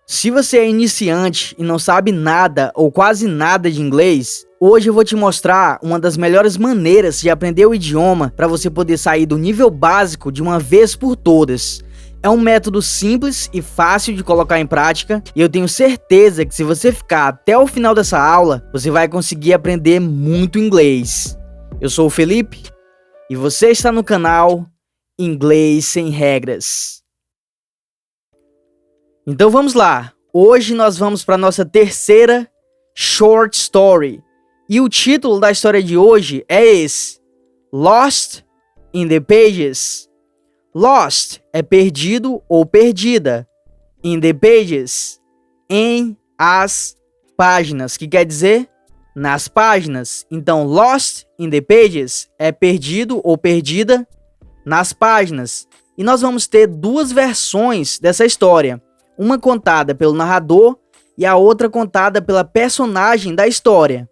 Se você é iniciante e não sabe nada ou quase nada de inglês, hoje eu vou te mostrar uma das melhores maneiras de aprender o idioma para você poder sair do nível básico de uma vez por todas. É um método simples e fácil de colocar em prática e eu tenho certeza que se você ficar até o final dessa aula, você vai conseguir aprender muito inglês. Eu sou o Felipe e você está no canal Inglês Sem Regras. Então vamos lá, hoje nós vamos para a nossa terceira short story. E o título da história de hoje é esse: Lost in the Pages. Lost é perdido ou perdida. In the pages, em as páginas, que quer dizer nas páginas. Então, lost in the pages é perdido ou perdida nas páginas. E nós vamos ter duas versões dessa história. Uma contada pelo narrador e a outra contada pela personagem da história.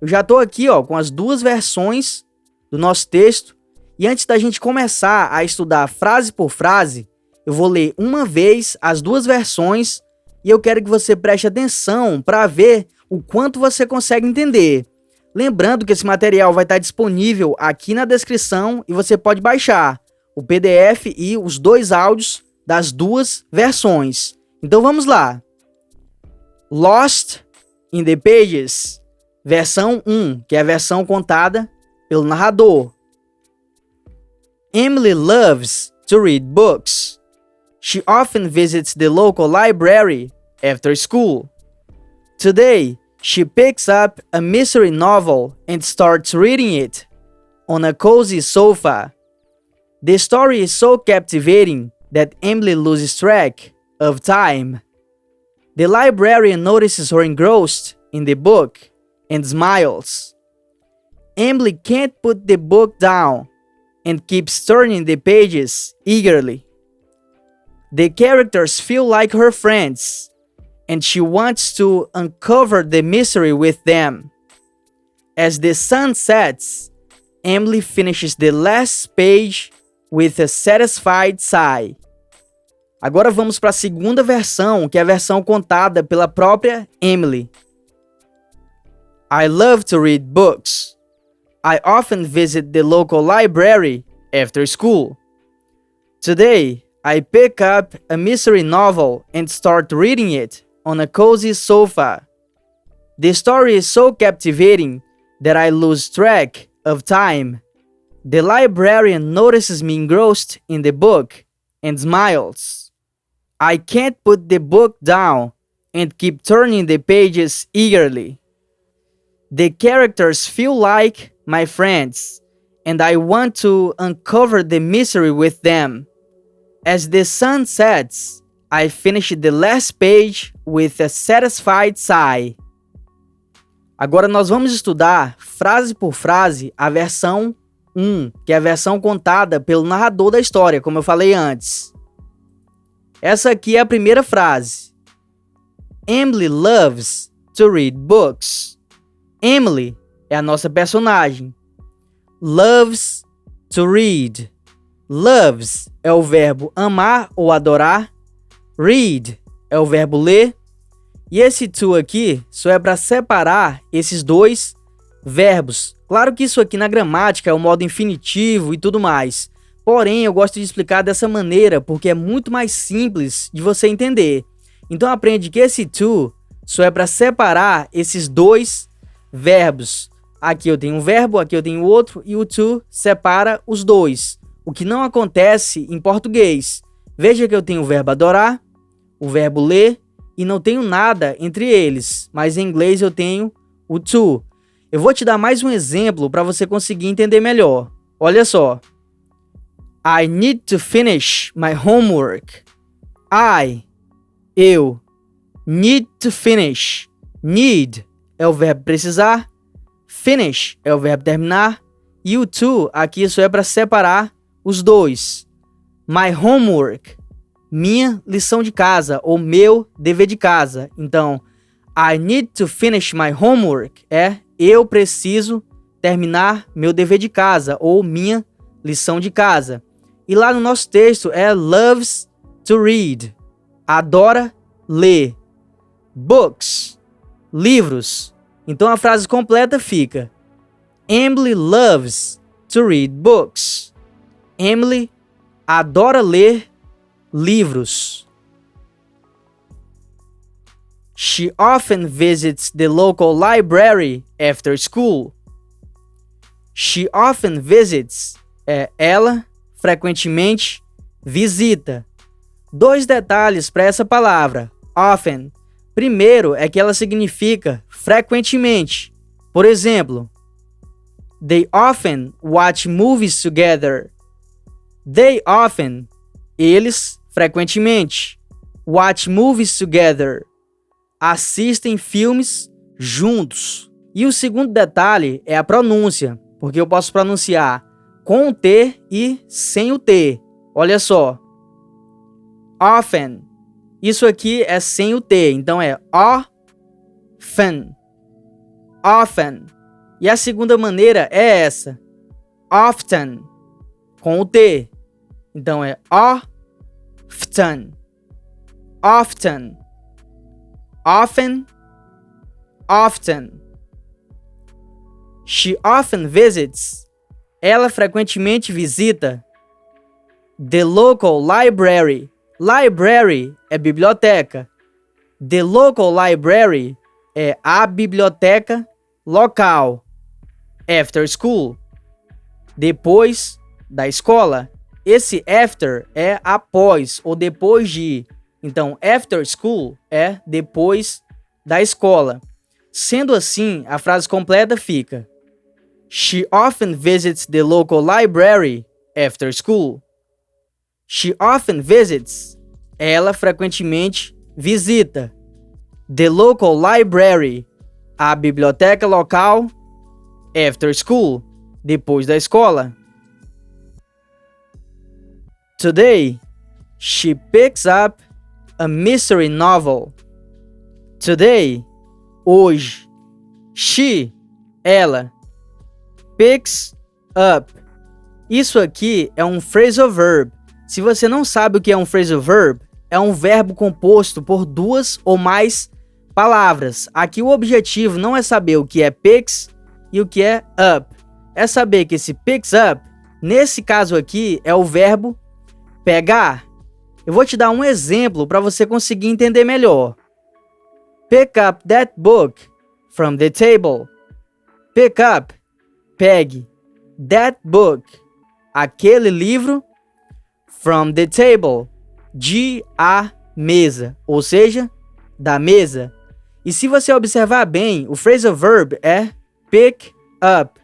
Eu já estou aqui com as duas versões do nosso texto. E antes da gente começar a estudar frase por frase, eu vou ler uma vez as duas versões e eu quero que você preste atenção para ver o quanto você consegue entender. Lembrando que esse material vai estar disponível aqui na descrição e você pode baixar o PDF e os dois áudios das duas versões. Então vamos lá. Lost in the Pages, versão 1, que é a versão contada pelo narrador. Emily loves to read books. She often visits the local library after school. Today, she picks up a mystery novel and starts reading it on a cozy sofa. The story is so captivating that Emily loses track of time. The librarian notices her engrossed in the book and smiles. Emily can't put the book down and keeps turning the pages eagerly. The characters feel like her friends, and she wants to uncover the mystery with them. As the sun sets, Emily finishes the last page with a satisfied sigh. Agora vamos para a segunda versão, que é a versão contada pela própria Emily. I love to read books. I often visit the local library after school. Today, I pick up a mystery novel and start reading it on a cozy sofa. The story is so captivating that I lose track of time. The librarian notices me engrossed in the book and smiles. I can't put the book down and keep turning the pages eagerly. The characters feel like my friends, and I want to uncover the mystery with them. As the sun sets, I finish the last page with a satisfied sigh. Agora nós vamos estudar, frase por frase, a versão 1, que é a versão contada pelo narrador da história, como eu falei antes. Essa aqui é a primeira frase. Emily loves to read books. Emily é a nossa personagem. Loves to read. Loves é o verbo amar ou adorar. Read é o verbo ler. E esse to aqui só é para separar esses dois verbos. Claro que isso aqui na gramática é o modo infinitivo e tudo mais. Porém, eu gosto de explicar dessa maneira porque é muito mais simples de você entender. Então aprende que esse to só é para separar esses dois verbos. Aqui eu tenho um verbo, aqui eu tenho outro e o to separa os dois. O que não acontece em português. Veja que eu tenho o verbo adorar, o verbo ler e não tenho nada entre eles. Mas em inglês eu tenho o to. Eu vou te dar mais um exemplo para você conseguir entender melhor. Olha só. I need to finish my homework. Eu. Need to finish. Need é o verbo precisar. Finish é o verbo terminar. E o to aqui só é para separar os dois. My homework. Minha lição de casa ou meu dever de casa. Então, I need to finish my homework é eu preciso terminar meu dever de casa ou minha lição de casa. E lá no nosso texto é loves to read. Adora lê. Books, livros. Então a frase completa fica: Emily loves to read books. Emily adora ler livros. She often visits the local library after school. She often visits ela frequentemente visita. 2 detalhes para essa palavra, often. Primeiro é que ela significa frequentemente. Por exemplo, they often watch movies together. They often, eles frequentemente, watch movies together, assistem filmes juntos. E o segundo detalhe é a pronúncia, porque eu posso pronunciar com o T e sem o T. Olha só. Often. Isso aqui é sem o T, então é often. Often. E a segunda maneira é essa. Often. Com o T. Então é often. Often. Often. Often. She often visits. Ela frequentemente visita the local library. Library é biblioteca. The local library é a biblioteca local. After school. Depois da escola. Esse after é após ou depois de. Então, after school é depois da escola. Sendo assim, a frase completa fica: She often visits the local library after school. She often visits. Ela frequentemente visita. The local library. A biblioteca local. After school. Depois da escola. Today, she picks up a mystery novel. Today, hoje. She, ela. Picks up. Isso aqui é um phrasal verb. Se você não sabe o que é um phrasal verb, é um verbo composto por 2 ou mais palavras. Aqui o objetivo não é saber o que é picks e o que é up. É saber que esse picks up, nesse caso aqui, é o verbo pegar. Eu vou te dar um exemplo para você conseguir entender melhor. Pick up that book from the table. Pick up, pegue. That book, aquele livro. From the table, de a mesa, ou seja, da mesa. E se você observar bem, o phrasal verb é pick up.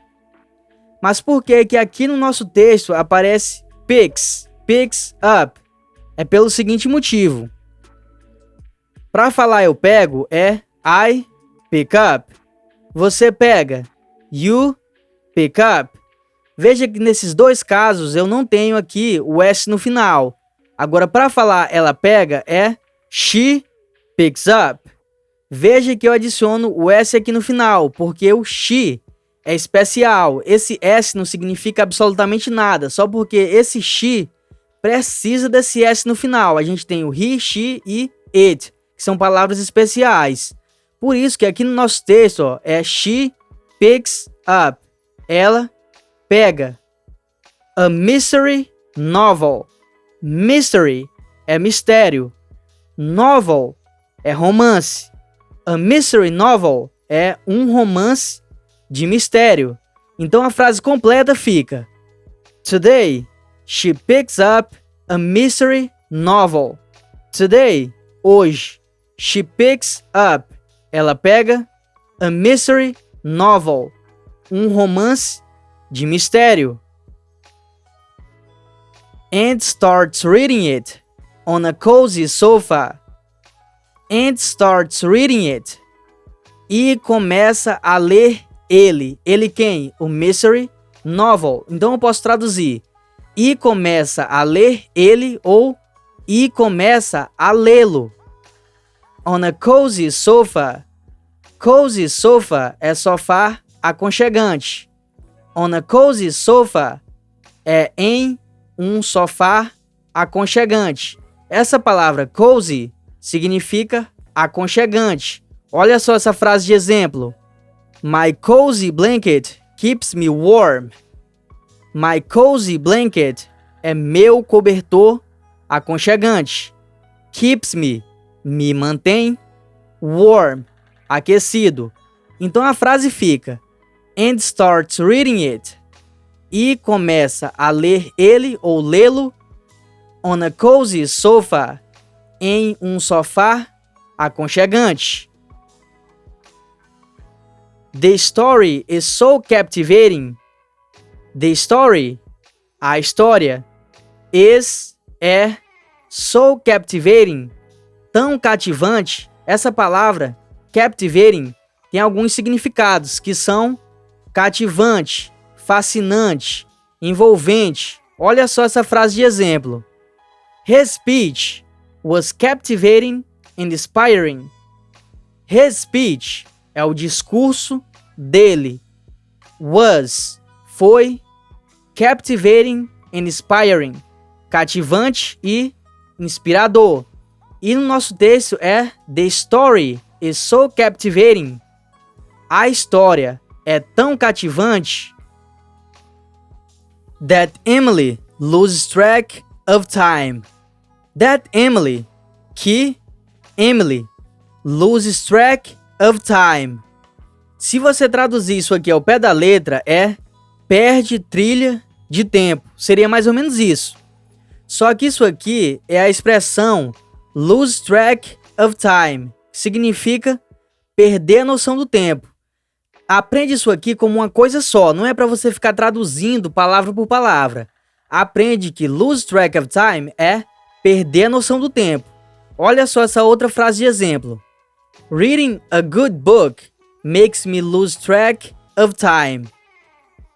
Mas por que que aqui no nosso texto aparece picks up? É pelo seguinte motivo. Para falar eu pego é I pick up. Você pega, you pick up. Veja que nesses 2 casos eu não tenho aqui o S no final. Agora, para falar ela pega é she picks up. Veja que eu adiciono o S aqui no final, porque o she é especial. Esse S não significa absolutamente nada, só porque esse she precisa desse S no final. A gente tem o he, she e it, que são palavras especiais. Por isso que aqui no nosso texto ó, é she picks up. Ela pega. A mystery novel. Mystery é mistério. Novel é romance. A mystery novel é um romance de mistério. Então a frase completa fica: Today, she picks up a mystery novel. Today, hoje, she picks up. Ela pega a mystery novel. Um romance de mistério. And starts reading it on a cozy sofa. And starts reading it. E começa a ler ele. Ele quem? O mystery novel. Então eu posso traduzir. E começa a ler ele ou e começa a lê-lo. On a cozy sofa. Cozy sofa é sofá aconchegante. On a cozy sofa é em um sofá aconchegante. Essa palavra cozy significa aconchegante. Olha só essa frase de exemplo. My cozy blanket keeps me warm. My cozy blanket é meu cobertor aconchegante. Keeps me mantém. Warm, aquecido. Então a frase fica: and starts reading it. E começa a ler ele ou lê-lo on a cozy sofa, em um sofá aconchegante. The story is so captivating. The story, a história, é so captivating, tão cativante. Essa palavra, captivating, tem alguns significados que são cativante, fascinante, envolvente. Olha só essa frase de exemplo. His speech was captivating and inspiring. His speech é o discurso dele. Was, foi, captivating and inspiring, cativante e inspirador. E no nosso texto é The story is so captivating. A história é tão cativante that Emily loses track of time. That Emily, que Emily loses track of time. Se você traduzir isso aqui ao pé da letra, é perde trilha de tempo. Seria mais ou menos isso. Só que isso aqui é a expressão lose track of time, que significa perder a noção do tempo. Aprende isso aqui como uma coisa só, não é para você ficar traduzindo palavra por palavra. Aprende que lose track of time é perder a noção do tempo. Olha só essa outra frase de exemplo. Reading a good book makes me lose track of time.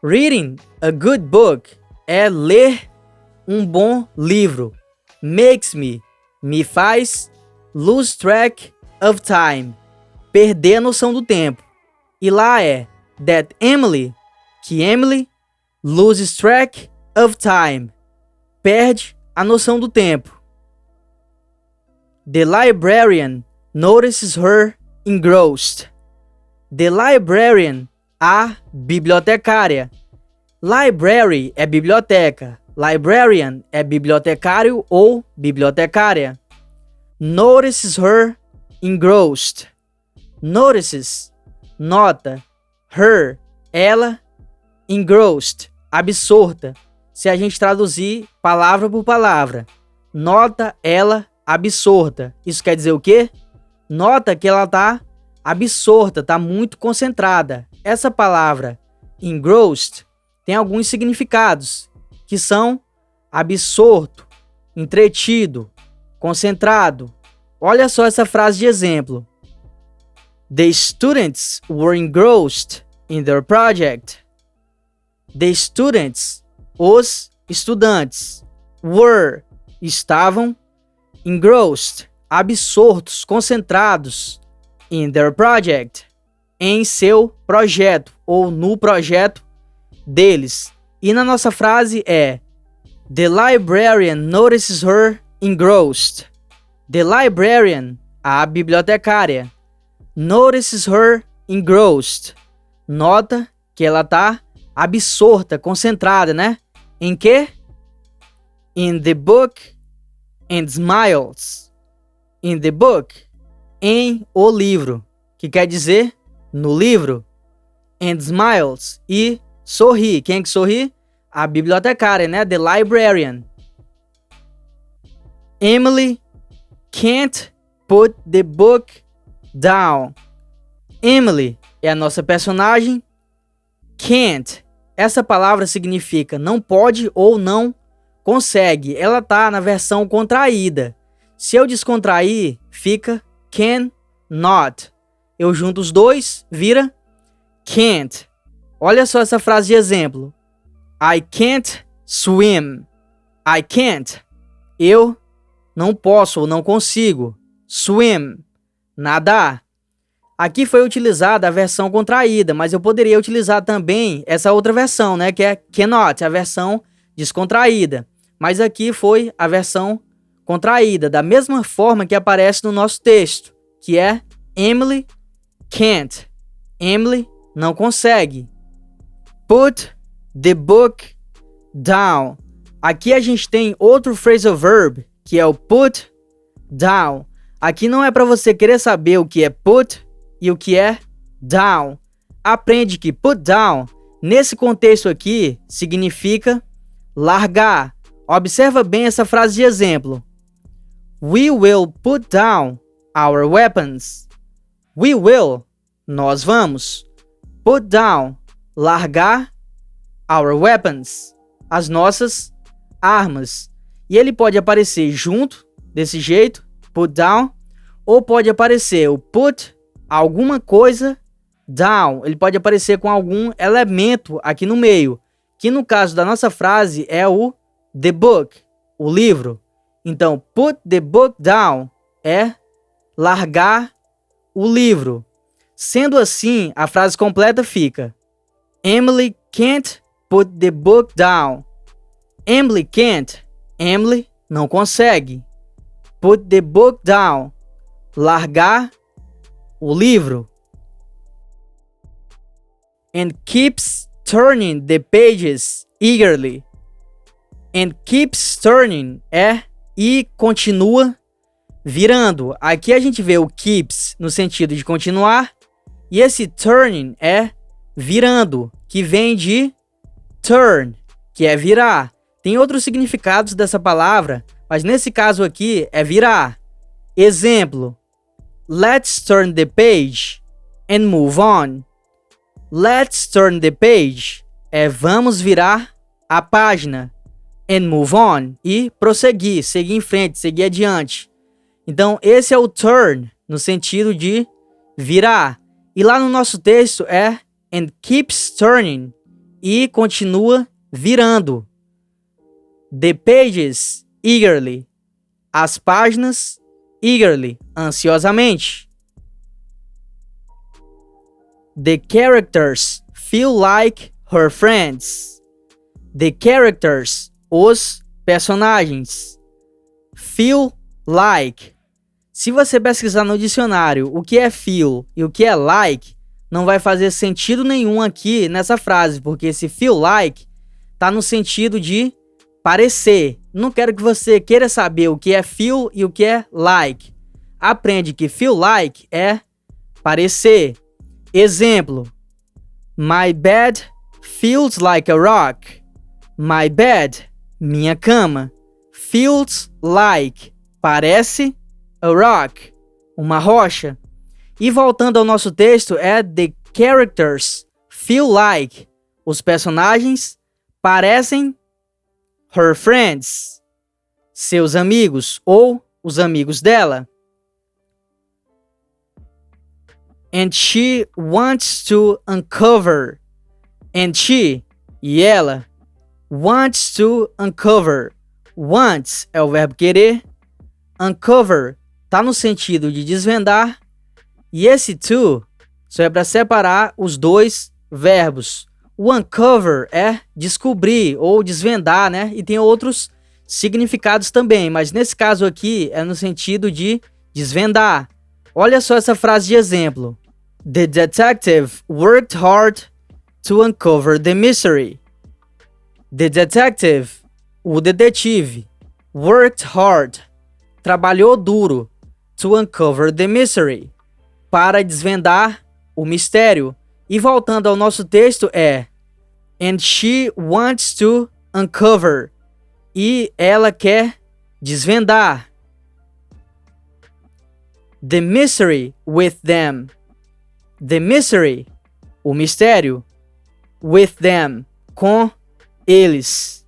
Reading a good book é ler um bom livro. Makes me faz lose track of time, perder a noção do tempo. E lá é that Emily, que Emily loses track of time, perde a noção do tempo. The librarian notices her engrossed. The librarian, a bibliotecária. Library é biblioteca. Librarian é bibliotecário ou bibliotecária. Notices her engrossed. Notices, nota. Her, ela. Engrossed, absorta. Se a gente traduzir palavra por palavra. Nota ela absorta. Isso quer dizer o quê? Nota que ela tá absorta, tá muito concentrada. Essa palavra engrossed tem alguns significados, que são absorto, entretido, concentrado. Olha só essa frase de exemplo. The students were engrossed in their project. The students, os estudantes, were, estavam, engrossed, absortos, concentrados, in their project, em seu projeto ou no projeto deles. E na nossa frase é The librarian notices her engrossed. The librarian, a bibliotecária, notices her engrossed. Nota que ela tá absorta, concentrada, né? Em quê? In the book and smiles. In the book, em o livro, que quer dizer no livro. And smiles, e sorri. Quem é que sorri? A bibliotecária, né? The librarian. Emily can't put the book down. Emily é a nossa personagem. Can't, essa palavra significa não pode ou não consegue. Ela tá na versão contraída. Se eu descontrair, fica cannot. Eu junto os dois, vira can't. Olha só essa frase de exemplo. I can't swim. I can't. Eu não posso ou não consigo. Swim. Nadar. Aqui foi utilizada a versão contraída, mas eu poderia utilizar também essa outra versão, né? Que é cannot, a versão descontraída. Mas aqui foi a versão contraída, da mesma forma que aparece no nosso texto, que é Emily can't. Emily não consegue. Put the book down. Aqui a gente tem outro phrasal verb, que é o put down. Aqui não é para você querer saber o que é put e o que é down. Aprende que put down, nesse contexto aqui, significa largar. Observa bem essa frase de exemplo. We will put down our weapons. We will, nós vamos. Put down, largar. Our weapons, as nossas armas. E ele pode aparecer junto, desse jeito, put down, ou pode aparecer o put, alguma coisa, down. Ele pode aparecer com algum elemento aqui no meio, que no caso da nossa frase é o the book, o livro. Então, put the book down é largar o livro. Sendo assim, a frase completa fica: Emily can't put the book down. Emily can't. Emily não consegue. Put the book down. Largar o livro. And keeps turning the pages eagerly. And keeps turning é e continua virando. Aqui a gente vê o keeps no sentido de continuar. E esse turning é virando, que vem de turn, que é virar. Tem outros significados dessa palavra, mas nesse caso aqui é virar. Exemplo: Let's turn the page and move on. Let's turn the page é vamos virar a página. And move on, e prosseguir, seguir em frente, seguir adiante. Então esse é o turn, no sentido de virar. E lá no nosso texto é and keeps turning, e continua virando. The pages eagerly, as páginas eagerly, ansiosamente. The characters feel like her friends. The characters, os personagens. Feel like. Se você pesquisar no dicionário o que é feel e o que é like, não vai fazer sentido nenhum aqui nessa frase, porque esse feel like tá no sentido de parecer. Não quero que você queira saber o que é feel e o que é like. Aprende que feel like é parecer. Exemplo: My bed feels like a rock. My bed, minha cama. Feels like, parece a rock, uma rocha. E voltando ao nosso texto, é the characters feel like, os personagens parecem her friends, seus amigos ou os amigos dela. And she wants to uncover. And she, e ela, wants to uncover. Wants é o verbo querer. Uncover tá no sentido de desvendar. E esse to só é para separar os dois verbos. O uncover é descobrir ou desvendar, né? E tem outros significados também, mas nesse caso aqui é no sentido de desvendar. Olha só essa frase de exemplo. The detective worked hard to uncover the mystery. The detective, o detetive, worked hard, trabalhou duro, to uncover the mystery, para desvendar o mistério. E voltando ao nosso texto é and she wants to uncover, e ela quer desvendar. The mystery with them. The mystery, o mistério, with them, com eles.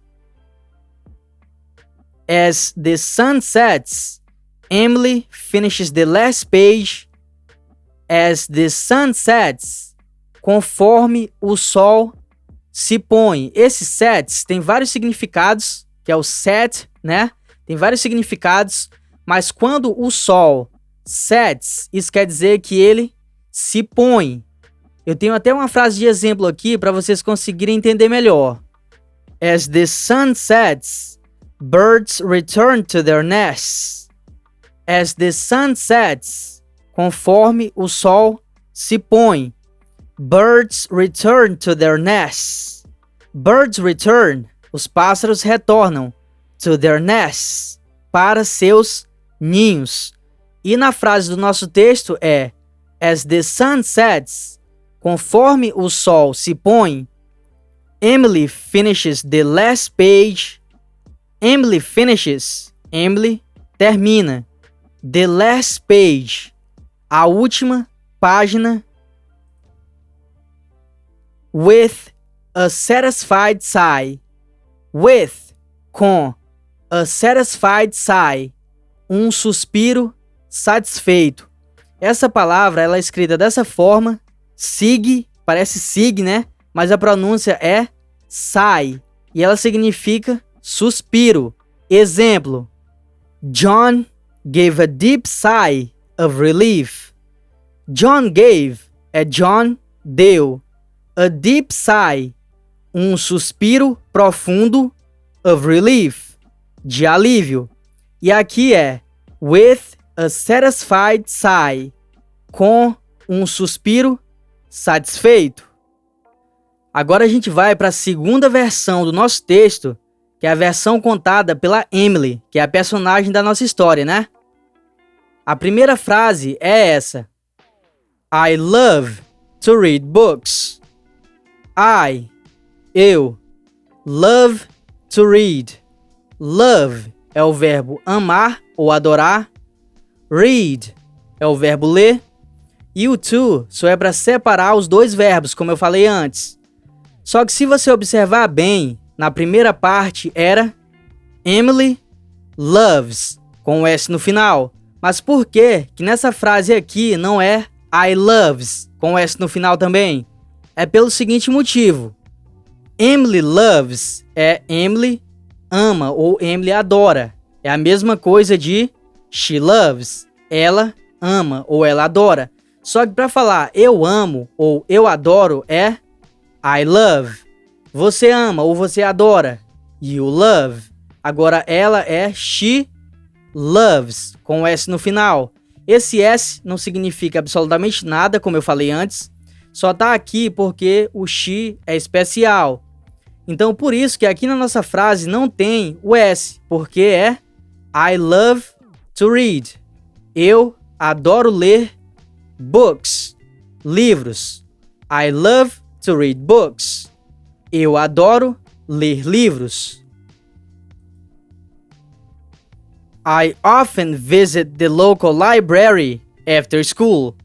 As the sun sets, Emily finishes the last page. As the sun sets, conforme o sol se põe. Esse sets tem vários significados, que é o set, né? Tem vários significados, mas quando o sol sets, isso quer dizer que ele se põe. Eu tenho até uma frase de exemplo aqui para vocês conseguirem entender melhor. As the sun sets, Birds return to their nests. As the sun sets, conforme o sol se põe. Birds return to their nests. Birds return, os pássaros retornam. To their nests, para seus ninhos. E na frase do nosso texto é: As the sun sets, conforme o sol se põe. Emily finishes the last page. Emily finishes, Emily termina. The last page, a última página. With a satisfied sigh. With, com, a satisfied sigh, um suspiro satisfeito. Essa palavra ela é escrita dessa forma, sig, parece sig, né? Mas a pronúncia é sigh, e ela significa suspiro. Exemplo: John gave a deep sigh of relief. John gave é John deu. A deep sigh, um suspiro profundo, of relief, de alívio. E aqui é with a satisfied sigh, com um suspiro satisfeito. Agora a gente vai para a segunda versão do nosso texto, que é a versão contada pela Emily, que é a personagem da nossa história, né? A primeira frase é essa: I love to read books. Eu, love to read. Love é o verbo amar ou adorar. Read é o verbo ler. E o to só é para separar os dois verbos, como eu falei antes. Só que se você observar bem, na primeira parte era Emily loves, com o S no final. Mas por que nessa frase aqui não é I loves, com o S no final também? É pelo seguinte motivo. Emily loves é Emily ama ou Emily adora. É a mesma coisa de she loves, ela ama ou ela adora. Só que para falar eu amo ou eu adoro é I love. Você ama ou você adora, you love. Agora ela é she loves, com o S no final. Esse S não significa absolutamente nada, como eu falei antes. Só tá aqui porque o she é especial. Então por isso que aqui na nossa frase não tem o S, porque é I love to read. Eu adoro ler books, livros. I love to read books. Eu adoro ler livros. I often visit the local library after school.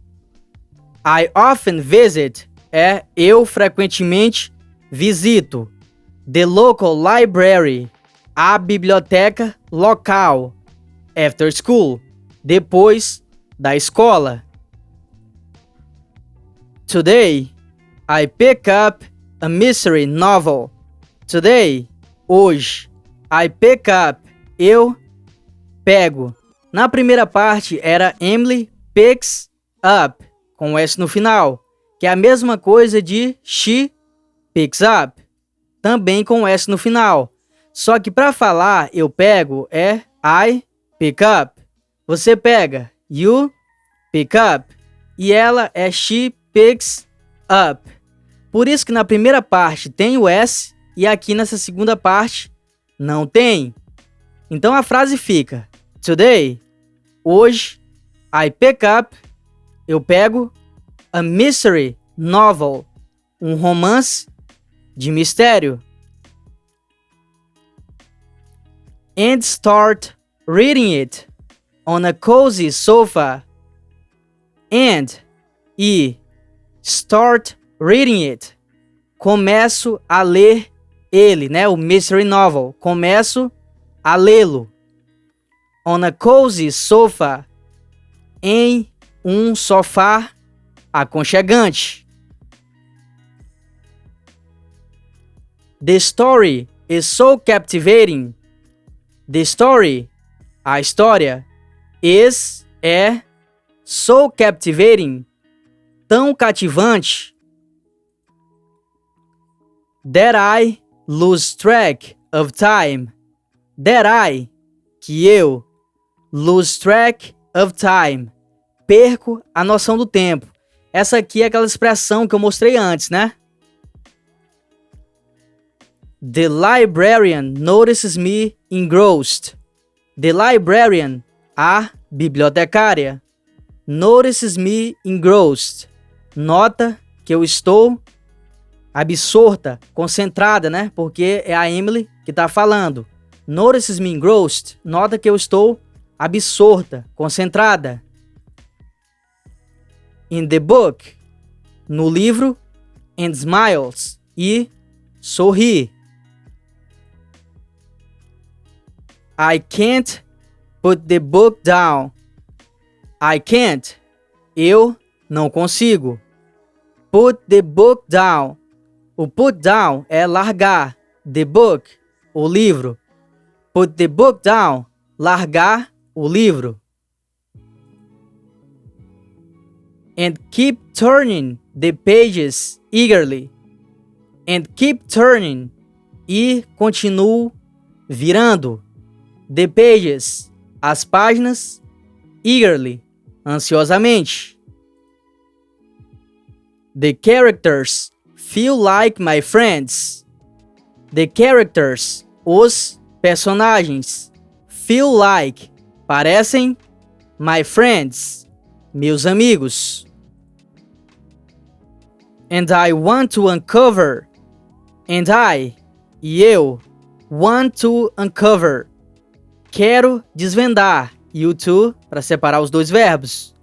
I often visit é eu frequentemente visito. The local library, a biblioteca local. After school, depois da escola. Today, I pick up a mystery novel. Today, hoje, I pick up, eu pego. Na primeira parte era Emily picks up, com S no final, que é a mesma coisa de she picks up, também com S no final. Só que para falar eu pego é I pick up. Você pega, you pick up. E ela é she picks up. Por isso que na primeira parte tem o S e aqui nessa segunda parte não tem. Então a frase fica: Today, hoje, I pick up, eu pego, a mystery novel, um romance de mistério. And start reading it on a cozy sofa. And, e, start reading it. Começo a ler ele, né? O mystery novel. Começo a lê-lo. On a cozy sofa. Em um sofá aconchegante. The story is so captivating. The story, a história, is, é, so captivating, tão cativante, that I lose track of time. que eu, lose track of time, perco a noção do tempo. Essa aqui é aquela expressão que eu mostrei antes, né? The librarian notices me engrossed. The librarian, a bibliotecária, notices me engrossed. Nota que eu estou absorta, concentrada, né? Porque é a Emily que está falando. Notices me engrossed. Nota que eu estou absorta, concentrada. In the book, no livro, and smiles, e sorri. I can't put the book down. I can't. Eu não consigo. Put the book down. O put down é largar. The book, o livro. Put the book down. Largar o livro. And keep turning the pages eagerly. And keep turning. E continuo virando. The pages, as páginas, eagerly, ansiosamente. The characters feel like my friends. The characters, os personagens, feel like, parecem, my friends, meus amigos. And I want to uncover. And I, e eu, want to uncover. Quero desvendar. E o to para separar os dois verbos.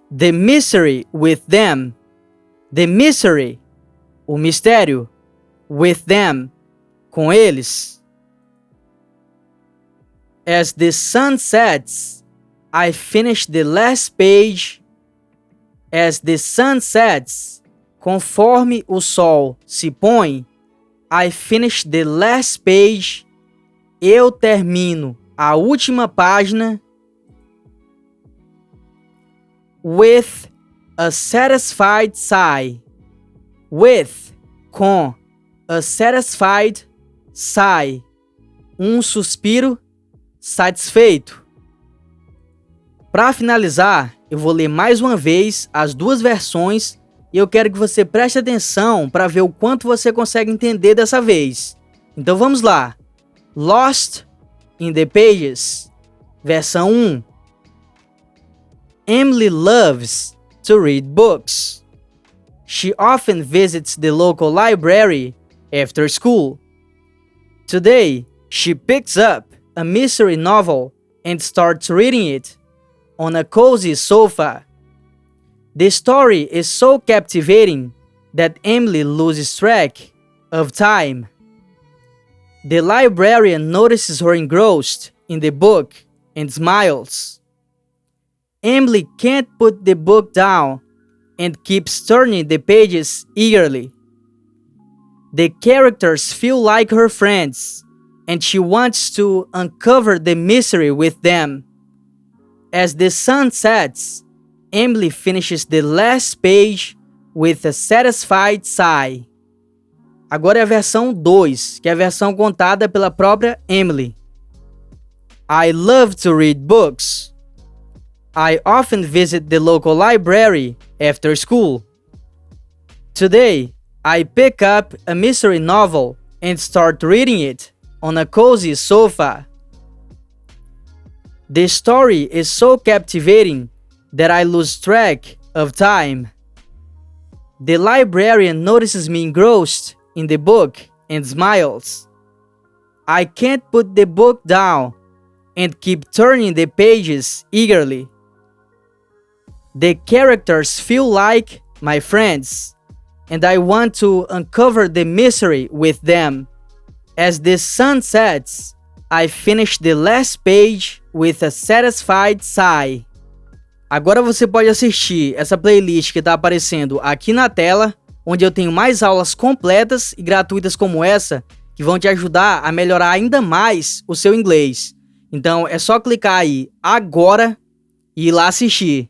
The mystery with them. The mystery, o mistério. With them, com eles. As the sun sets, I finish the last page. As the sun sets, conforme o sol se põe, I finish the last page. Eu termino a última página. With a satisfied sigh. With, com, a satisfied sigh. Um suspiro satisfeito. Para finalizar, eu vou ler mais uma vez as duas versões e eu quero que você preste atenção para ver o quanto você consegue entender dessa vez. Então vamos lá. Lost in the Pages, versão 1. Emily loves to read books. She often visits the local library after school. Today, she picks up a mystery novel and starts reading it on a cozy sofa. The story is so captivating that Emily loses track of time. The librarian notices her engrossed in the book and smiles. Emily can't put the book down and keeps turning the pages eagerly. The characters feel like her friends, and she wants to uncover the mystery with them. As the sun sets, Emily finishes the last page with a satisfied sigh. Agora é a versão 2, que é a versão contada pela própria Emily. I love to read books. I often visit the local library after school. Today, I pick up a mystery novel and start reading it on a cozy sofa. The story is so captivating that I lose track of time. The librarian notices me engrossed in the book and smiles. I can't put the book down and keep turning the pages eagerly. The characters feel like my friends, and I want to uncover the mystery with them. As the sun sets, I finish the last page with a satisfied sigh. Agora você pode assistir essa playlist que está aparecendo aqui na tela, onde eu tenho mais aulas completas e gratuitas como essa, que vão te ajudar a melhorar ainda mais o seu inglês. Então é só clicar aí agora e ir lá assistir.